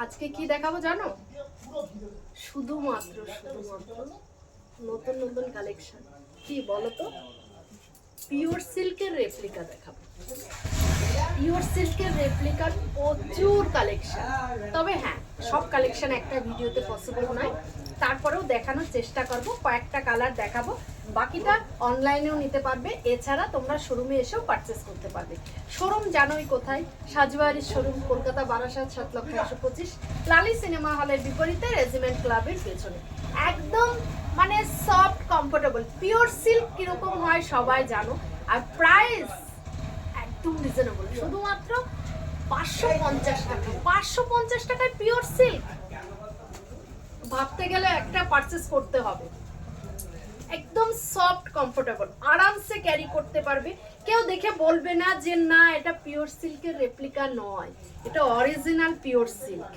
আজকে কি দেখাবো জানো? শুধুমাত্র নতুন নতুন কালেকশন। কি বলো তো? পিওর সিল্কের রেপ্লিকা দেখাবো। পিওর সিল্কের রেপ্লিকার প্রচুর কালেকশন। তবে হ্যাঁ, সব কালেকশন একটা ভিডিওতে পসিবল নয়, তারপরেও দেখানোর চেষ্টা করব। কয়েকটা কালার দেখাবো, বাকিটা অনলাইনেও নিতে পারবে। এছাড়া তোমরা শোরুমে এসেও পারচেস করতে পারবে। শোরুম জানোই কোথায়, সাজবাড়ির শোরুম, কলকাতা বারাসাত 7,125, লালি সিনেমা হলের বিপরীতে রেজিমেন্ট ক্লাবের পেছনে। একদম মানে সফট কমফোর্টেবল পিওর সিল্ক কিরকম হয় সবাই জানো। আর প্রাইস একদম রিজনেবল, শুধুমাত্র 550 টাকা। 550 টাকায় পিওর সিল্ক ভাবতে গেলে একটা পারচেস করতে হবে। একদম সফট কমফোর্টেবল, আরামসে ক্যারি করতে পারবে। কেউ দেখে বলবে না যে না এটা পিওর সিল্কের রেপ্লিকা নয়, এটা অরিজিনাল পিওর সিল্ক।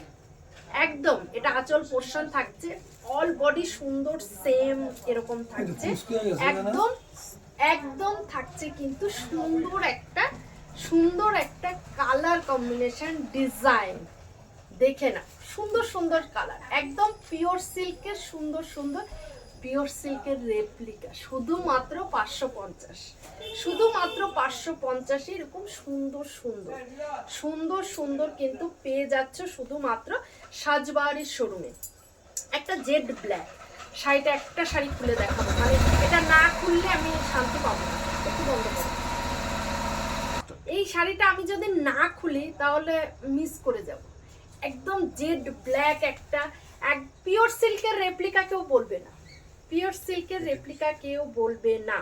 একদম এটা আঁচল পোর্শন থাকছে, অল বডি সুন্দর সেম এরকম থাকছে। একদম একদম থাকছে কিন্তু সুন্দর একটা কালার কম্বিনেশন ডিজাইন। দেখে না, সুন্দর সুন্দর কালার, একদম পিওর সিল্কের সুন্দর পিওর সিল্কের রেপ্লিকা। শুধুমাত্র 550, শুধুমাত্র 550 এরকম সুন্দর কিন্তু পেয়ে যাচ্ছ শুধুমাত্র সাজবাড়ির শোরুমে। একটা জেড ব্ল্যাক শাড়িটা, একটা শাড়ি খুলে দেখাবো, মানে এটা না খুললে আমি শান্তি পাবো না। একটু বন্ধ করো। এই শাড়িটা আমি যদি না খুলি তাহলে মিস করে যাব। একদম জেড ব্ল্যাক একটা, এক পিওর সিল্কের রেপ্লিকা কেউ বলবে না, পিওর সিল্কের রেপ্লিকা কেউ বলবে না।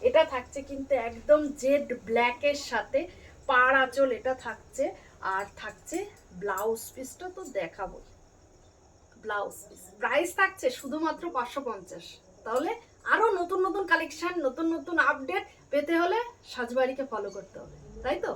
এটা থাকছে কিন্তু একদম জেড ব্ল্যাকের সাথে পাড় আঁচল এটা থাকছে। আর থাকছে ব্লাউজ পিসটা তো দেখাবো। ব্লাউজ পিস প্রাইস থাকছে শুধুমাত্র 550। তাহলে আরো নতুন নতুন কালেকশন, নতুন নতুন আপডেট পেতে হলে সাজবাড়িকে ফলো করতে হবে, তাই তো?